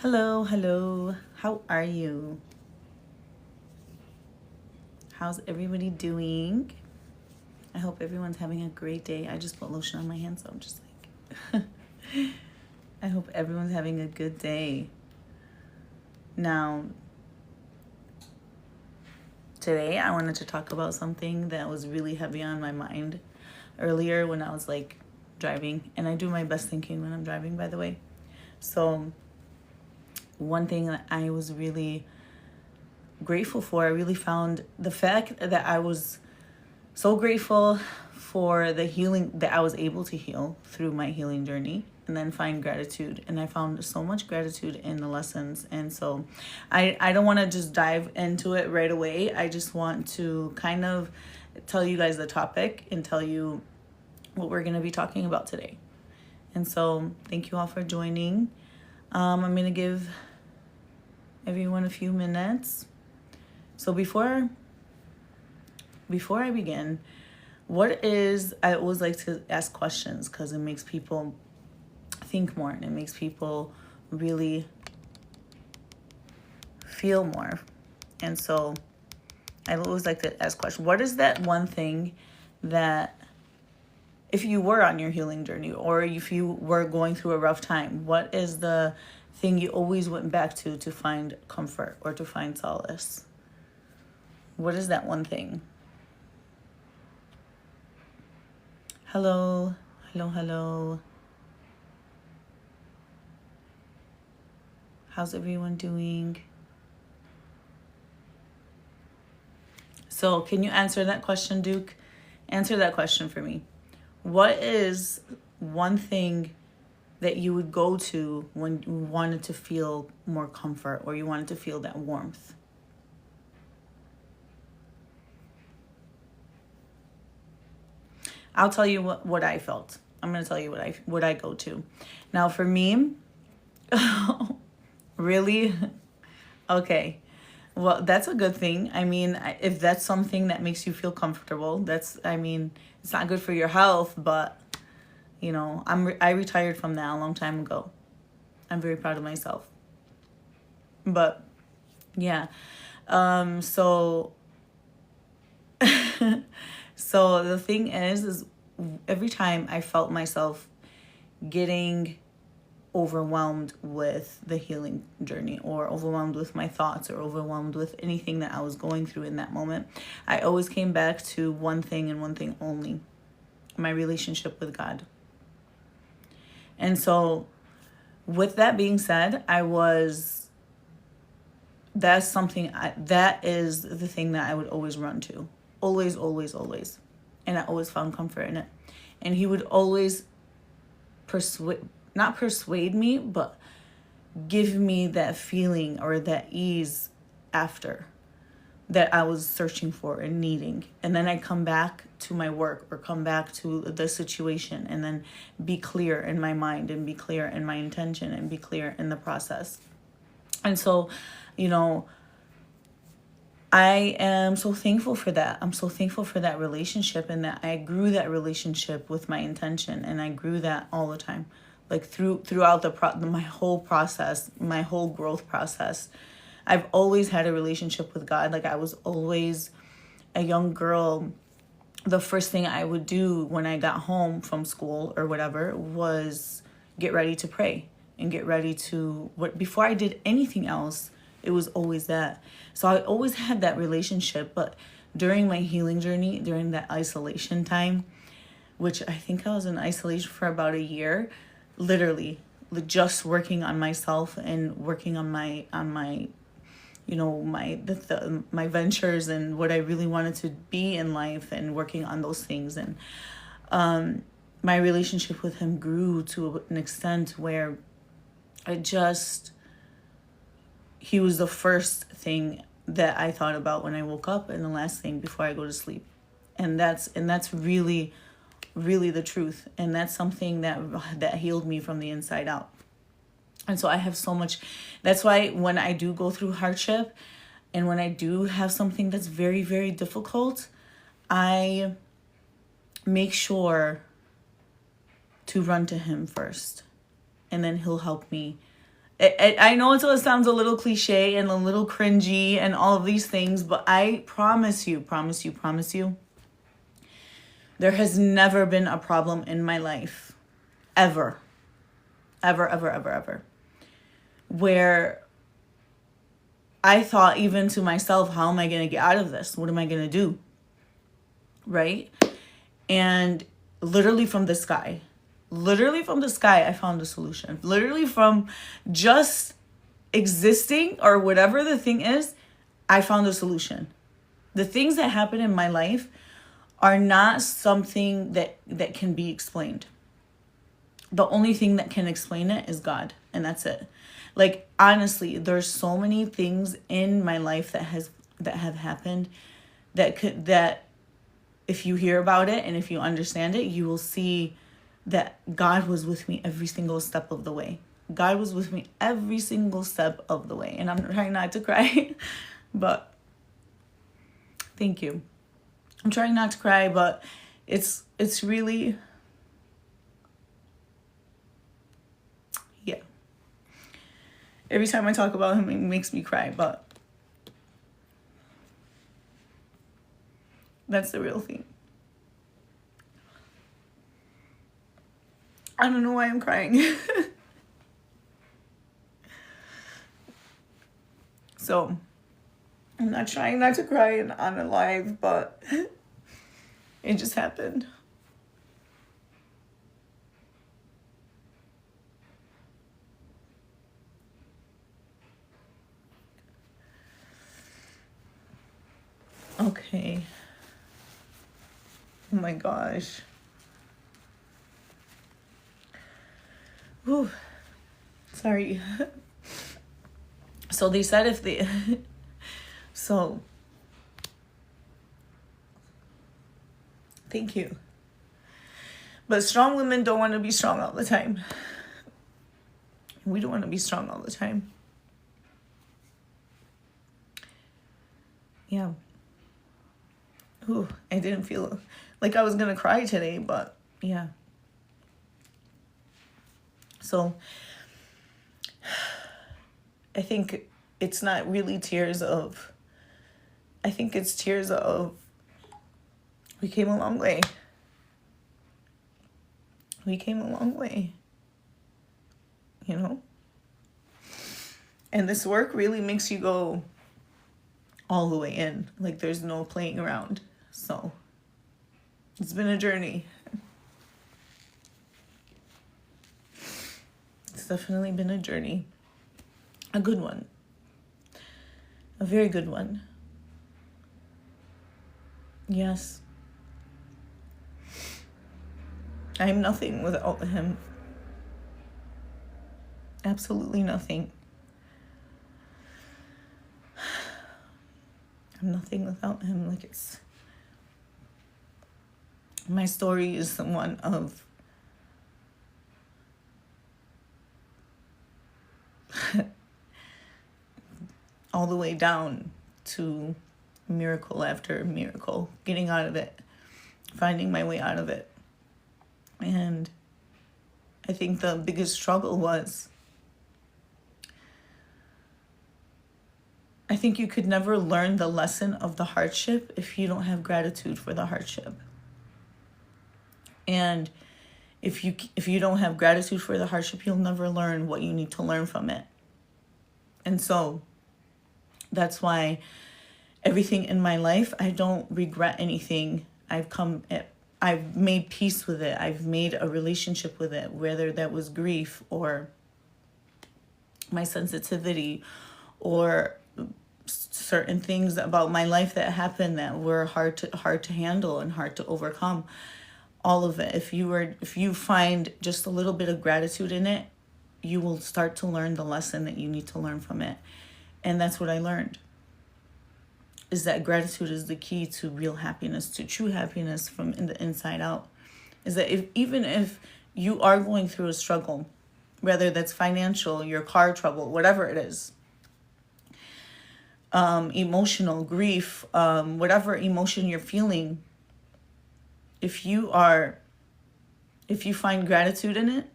Hello, hello. How are you? How's everybody doing? I hope everyone's having a great day. I just put lotion on my hands, so I'm just like, I hope everyone's having a good day. Now, today I wanted to talk about something that was really heavy on my mind earlier when I was like driving, and I do my best thinking when I'm driving, by the way. So, one thing that I was really grateful for, I really found the fact that I was so grateful for the healing that I was able to heal through my healing journey, and then find gratitude. And I found so much gratitude in the lessons. And so I don't want to just dive into it right away. I just want to kind of tell you guys the topic and tell you what we're going to be talking about today. And so thank you all for joining. I'm going to give everyone a few minutes. So before I begin, I always like to ask questions because it makes people think more and it makes people really feel more. And so I always like to ask questions. What is that one thing that, if you were on your healing journey or if you were going through a rough time, what is the thing you always went back to find comfort or to find solace? What is that one thing? Hello, hello, hello. How's everyone doing? So, can you answer that question, Duke? Answer that question for me. What is one thing that you would go to when you wanted to feel more comfort or you wanted to feel that warmth? I'll tell you what I felt. I'm going to tell you what I go to. Now, for me, really? Okay. Well, that's a good thing. I mean, if that's something that makes you feel comfortable, it's not good for your health, but I retired from that a long time ago. I'm very proud of myself. But yeah. So so the thing is every time I felt myself getting overwhelmed with the healing journey or overwhelmed with my thoughts or overwhelmed with anything that I was going through in that moment, I always came back to one thing and one thing only: my relationship with God. And so with that being said, that is the thing that I would always run to. Always, always, always. And I always found comfort in it. And he would always not persuade me, but give me that feeling or that ease after that I was searching for and needing. And then I come back to my work or come back to the situation and then be clear in my mind and be clear in my intention and be clear in the process. And so, I am so thankful for that. I'm so thankful for that relationship, and that I grew that relationship with my intention, and I grew that all the time, like throughout my whole process, my whole growth process. I've always had a relationship with God. Like, I was always a young girl. The first thing I would do when I got home from school or whatever was get ready to pray and get ready to before I did anything else. It was always that. So I always had that relationship. But during my healing journey, during that isolation time, which I think I was in isolation for about a year, literally just working on myself and working on my my ventures and what I really wanted to be in life, and working on those things. And my relationship with him grew to an extent where he was the first thing that I thought about when I woke up, and the last thing before I go to sleep. And that's really, really the truth. And that's something that healed me from the inside out. And so I have so much. That's why when I do go through hardship and when I do have something that's very, very difficult, I make sure to run to him first. And then he'll help me I know it sounds a little cliche and a little cringy and all of these things, but I promise you, there has never been a problem in my life, ever, ever, where I thought even to myself, how am I going to get out of this? What am I going to do? Right? And literally from the sky, I found a solution. Literally from just existing or whatever the thing is, I found a solution. The things that happen in my life are not something that can be explained. The only thing that can explain it is God, and that's it. Like, honestly, there's so many things in my life that have happened that if you hear about it and if you understand it, you will see that God was with me every single step of the way. God was with me every single step of the way. And I'm trying not to cry, but thank you. I'm trying not to cry, but it's really, yeah. Every time I talk about him, it makes me cry, but that's the real thing. I don't know why I'm crying. So, I'm not trying not to cry on a live, but it just happened. Okay. Oh my gosh. Whew. Sorry. So they said if they... So... Thank you. But strong women don't want to be strong all the time. We don't want to be strong all the time. Yeah. Ooh, I didn't feel like I was going to cry today, but yeah. So I think it's not really tears of, I think it's tears of, we came a long way. We came a long way, you know? And this work really makes you go all the way in. Like, there's no playing around. So it's been a journey. It's definitely been a journey. A good one. A very good one. Yes. I am nothing without him. Absolutely nothing. I'm nothing without him. Like, it's... My story is one of... all the way down to miracle after miracle, getting out of it, finding my way out of it. And I think the biggest struggle was, I think you could never learn the lesson of the hardship if you don't have gratitude for the hardship. And if you don't have gratitude for the hardship, you'll never learn what you need to learn from it. And so that's why everything in my life, I don't regret anything. I've made peace with it. I've made a relationship with it, whether that was grief or my sensitivity or certain things about my life that happened that were hard to handle and hard to overcome. All of it. If you find just a little bit of gratitude in it, you will start to learn the lesson that you need to learn from it. And that's what I learned, is that gratitude is the key to real happiness, to true happiness from the inside out. Is that even if you are going through a struggle, whether that's financial, your car trouble, whatever it is, emotional, grief, whatever emotion you're feeling, if you find gratitude in it,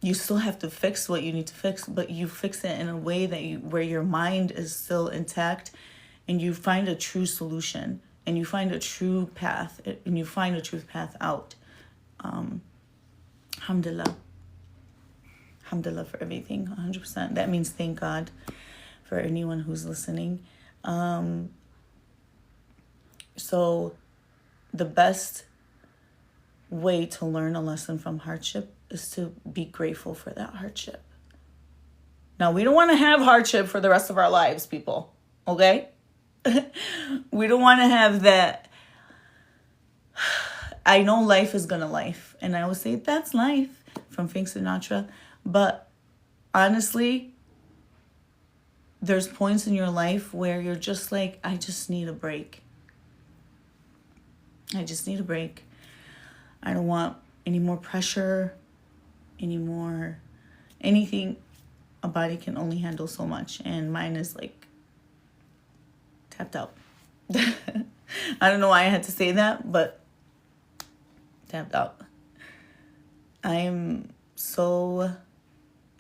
You still have to fix what you need to fix, but you fix it in a way that where your mind is still intact, and you find a true solution, and you find a true path, and you find a true path out. Alhamdulillah. Alhamdulillah for everything, 100%. That means thank God for anyone who's listening. So the best way to learn a lesson from hardship is to be grateful for that hardship. Now, we don't want to have hardship for the rest of our lives, people. Okay? We don't want to have that. I know life is gonna life. And I always say, that's life, from Frank Sinatra. But honestly, there's points in your life where you're just like, I just need a break. I just need a break. I don't want any more pressure, anything. A body can only handle so much, and mine is like tapped out. I don't know why I had to say that, but tapped out. I am so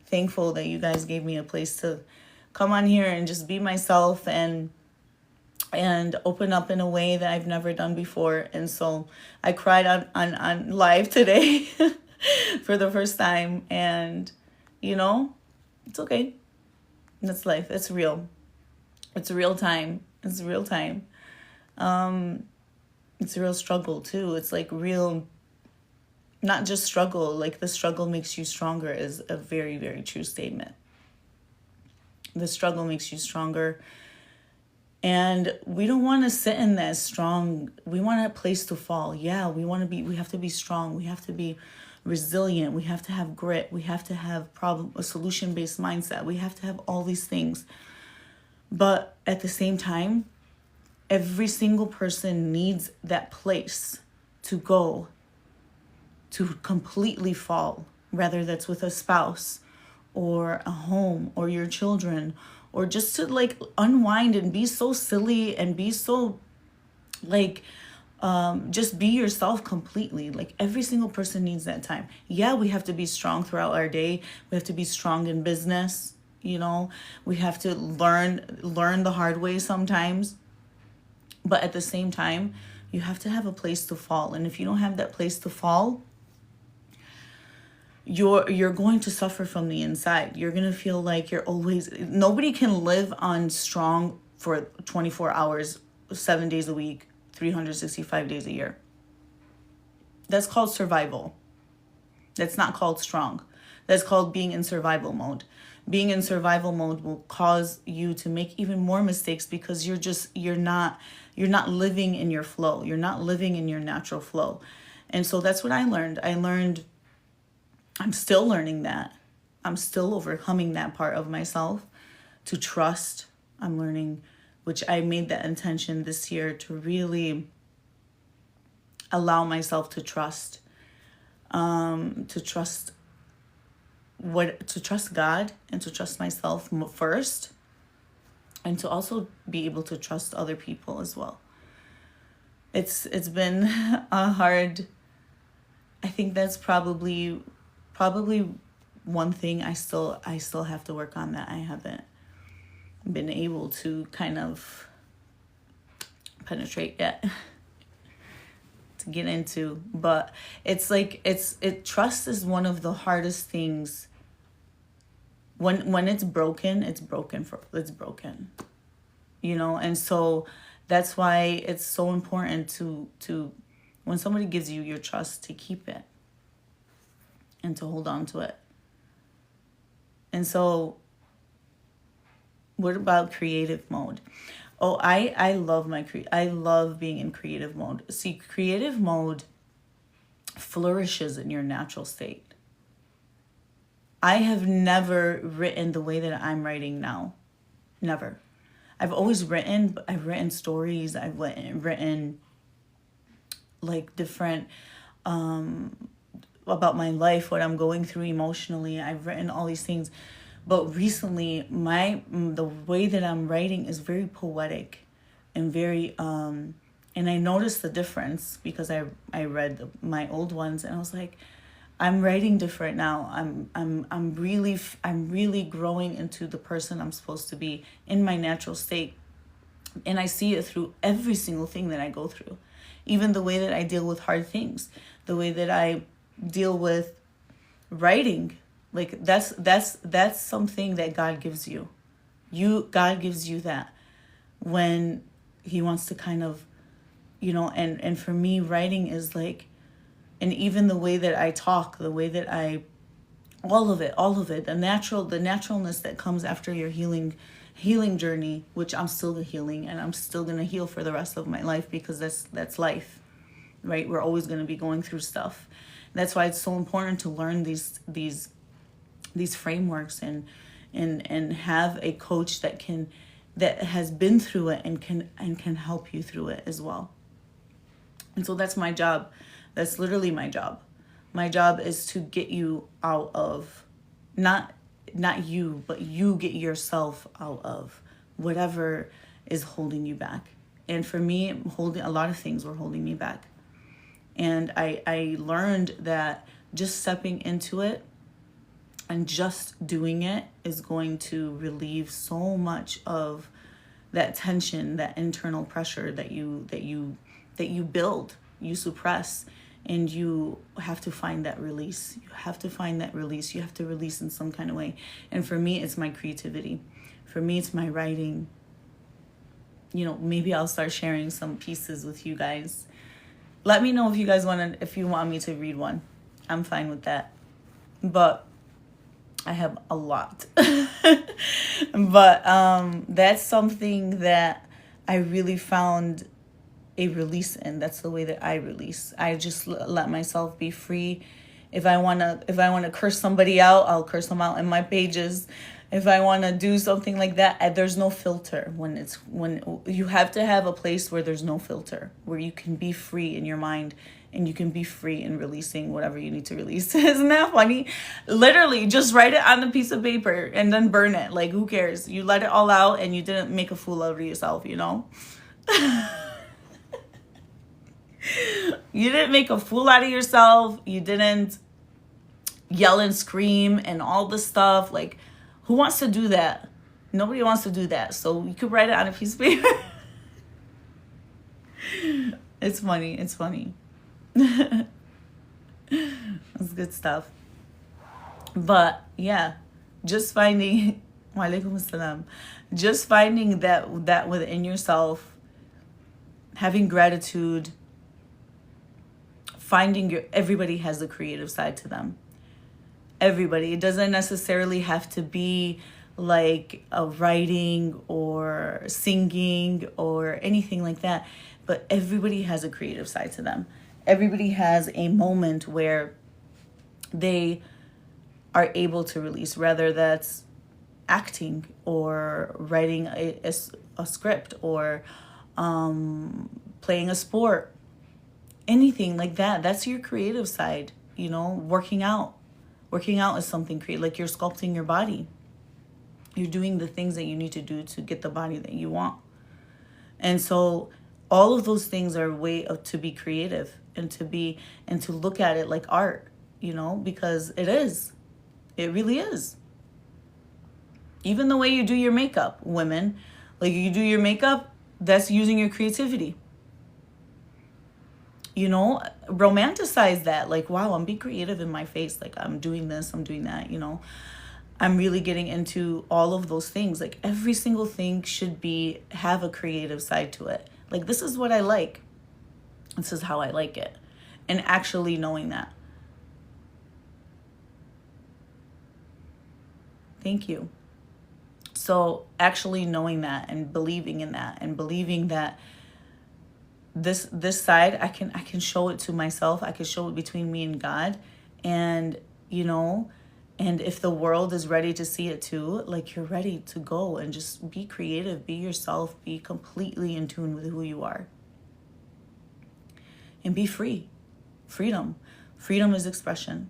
thankful that you guys gave me a place to come on here and just be myself and open up in a way that I've never done before. And so I cried on live today for the first time, and it's okay. That's life. It's real. It's real time. It's real time. It's a real struggle too. It's like real, not just struggle, like the struggle makes you stronger is a very, very true statement. The struggle makes you stronger. And we don't want to sit in that strong. We want a place to fall. Yeah, we have to be strong. We have to be resilient. We have to have grit. We have to have a solution-based mindset. We have to have all these things. But at the same time, every single person needs that place to go to completely fall, whether that's with a spouse or a home or your children, or just to like unwind and be so silly and be so like just be yourself completely. Like every single person needs that time. Yeah, we have to be strong throughout our day. We have to be strong in business. We have to learn the hard way sometimes. But at the same time, you have to have a place to fall. And if you don't have that place to fall, you're going to suffer from the inside. You're going to feel like nobody can live on strong for 24 hours, 7 days a week, 365 days a year. That's called survival. That's not called strong. That's called being in survival mode. Being in survival mode will cause you to make even more mistakes because you're not living in your flow. You're not living in your natural flow. And so that's what I learned. I'm still learning that. I'm still overcoming that part of myself to trust. I'm learning, which I made that intention this year to really allow myself to trust, to trust God and to trust myself first, and to also be able to trust other people as well. It's been a hard. I think that's probably one thing I still have to work on that I haven't been able to kind of penetrate yet to get into. But it's like trust is one of the hardest things. When it's broken, it's broken. And so that's why it's so important to when somebody gives you your trust, to keep it and to hold on to it. And so what about creative mode? Oh, I love being in creative mode. See, creative mode flourishes in your natural state. I have never written the way that I'm writing now. Never. I've always written, but I've written stories. I've written like different about my life, what I'm going through emotionally. I've written all these things. But recently, the way that I'm writing is very poetic and very, and I noticed the difference because I read my old ones and I was like, I'm writing different now. I'm really growing into the person I'm supposed to be in my natural state. And I see it through every single thing that I go through. Even the way that I deal with hard things, the way that I deal with writing. Like that's something that God gives you. God gives you that when he wants to kind of, and for me, writing is like, and even the way that I talk, the way that all of it, the naturalness that comes after your healing journey, which I'm still healing, and I'm still going to heal for the rest of my life, because that's life, right? We're always going to be going through stuff. That's why it's so important to learn these frameworks and have a coach that has been through it and can help you through it as well. And so that's my job. That's literally my job. My job is to get you out of, not you, but you get yourself out of whatever is holding you back. And for me, a lot of things were holding me back. And I learned that just stepping into it and just doing it is going to relieve so much of that tension, that internal pressure that you build, you suppress, and you have to find that release. You have to find that release. You have to release in some kind of way. And for me, it's my creativity. For me, it's my writing. Maybe I'll start sharing some pieces with you guys. Let me know if you want me to read one. I'm fine with that. But I have a lot. But that's something that I really found a release in. That's the way that I release. I just let myself be free. If I want to curse somebody out, I'll curse them out in my pages. If I want to do something like that, there's no filter. When you have to have a place where there's no filter, where you can be free in your mind and you can be free in releasing whatever you need to release. Isn't that funny? Literally, just write it on a piece of paper and then burn it. Like, who cares? You let it all out and you didn't make a fool out of yourself, You didn't make a fool out of yourself. You didn't yell and scream and all this stuff. Like, who wants to do that? Nobody wants to do that. So you could write it on a piece of paper. It's funny. It's funny. It's good stuff. But yeah, just finding Walaikum assalam. Just finding that within yourself, having gratitude, finding everybody has a creative side to them. Everybody. It doesn't necessarily have to be like a writing or singing or anything like that, but everybody has a creative side to them. Everybody has a moment where they are able to release, whether that's acting or writing a script or playing a sport, anything like that. That's your creative side. Working out is something creative. Like, you're sculpting your body. You're doing the things that you need to do to get the body that you want. And so all of those things are a way to be creative and to look at it like art, because it is. It really is. Even the way you do your makeup, women, like, you do your makeup, that's using your creativity. Romanticize that. Like, wow, I'm being creative in my face. Like, I'm doing this, I'm doing that, I'm really getting into all of those things. Like, every single thing should have a creative side to it. Like, this is what I like. This is how I like it. And actually knowing that. Thank you. So actually knowing that and believing in that and believing that this side, I can show it to myself. I can show it between me and God. And, and if the world is ready to see it too, like, you're ready to go and just be creative, be yourself, be completely in tune with who you are. And be free. Freedom. Freedom is expression.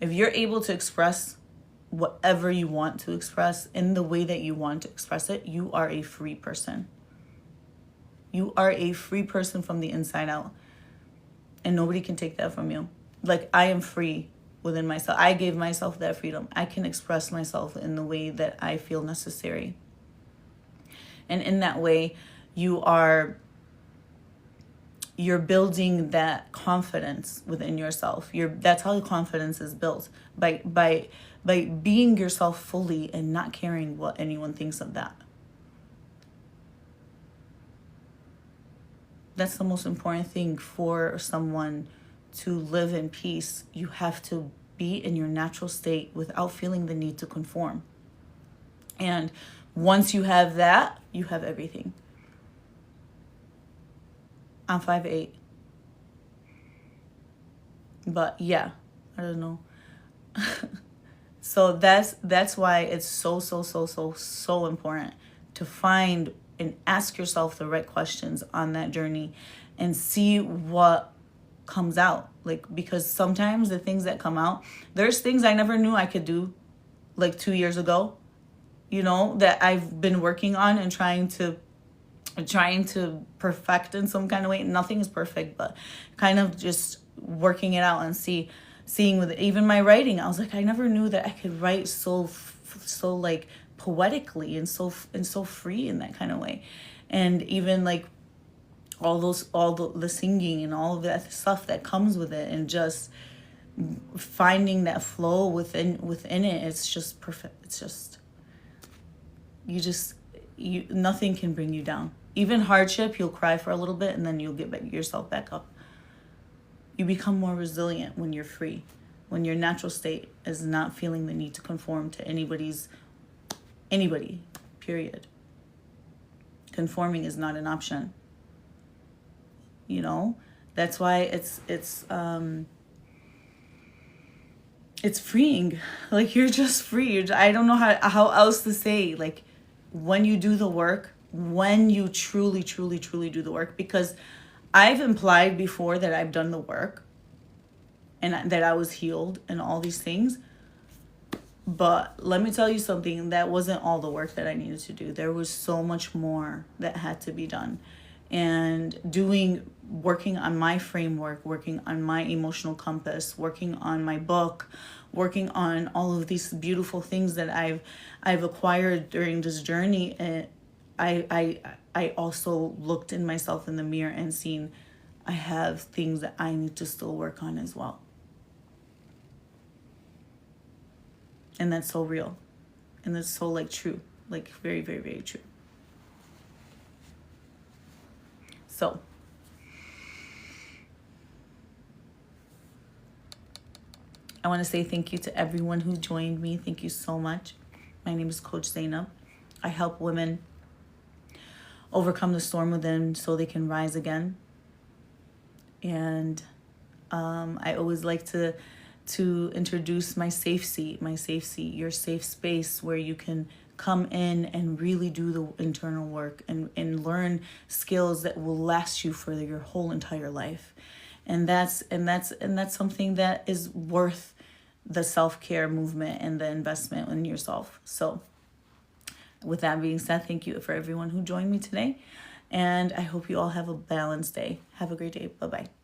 If you're able to express whatever you want to express in the way that you want to express it, you are a free person. You are a free person from the inside out. And nobody can take that from you. like I am free within myself. I gave myself that freedom. I can express myself in the way that I feel necessary. And in that way, you're building that confidence within yourself. That's how confidence is built, by being yourself fully and not caring what anyone thinks of that. That's the most important thing for someone to live in peace. You have to be in your natural state without feeling the need to conform. And once you have that, you have everything. I'm 5'8". But yeah, I don't know. So that's why it's so important to find and ask yourself the right questions on that journey and see what comes out. Like, because sometimes the things that come out, there's things I never knew I could do like 2 years ago, that I've been working on and trying to perfect in some kind of way. Nothing is perfect, but kind of just working it out and seeing with even my writing. I was like, I never knew that I could write so like poetically and so free in that kind of way. And even like all the singing and all of that stuff that comes with it, and just finding that flow within it, it's just perfect. It's just nothing can bring you down. Even hardship, you'll cry for a little bit and then you'll get yourself back up. You become more resilient when you're free, when your natural state is not feeling the need to conform to anybody, period. Conforming is not an option. That's why it's freeing. Like, you're just free. I don't know how else to say. Like, when you do the work, when you truly do the work, because I've implied before that I've done the work and that I was healed and all these things. But let me tell you something, that wasn't all the work that I needed to do. There was so much more that had to be done. And working on my framework, working on my emotional compass, working on my book, working on all of these beautiful things that I've acquired during this journey. And I also looked in myself in the mirror and seen I have things that I need to still work on as well. And that's so real. And that's so like true, like very, very, very true. So I want to say thank you to everyone who joined me. Thank you so much. My name is Coach Zainab. I help women overcome the storm within so they can rise again. And I always like to introduce my safe seat, your safe space where you can come in and really do the internal work and learn skills that will last you for your whole entire life. And that's something that is worth the self-care movement and the investment in yourself. So with that being said, thank you for everyone who joined me today. And I hope you all have a balanced day. Have a great day. Bye-bye.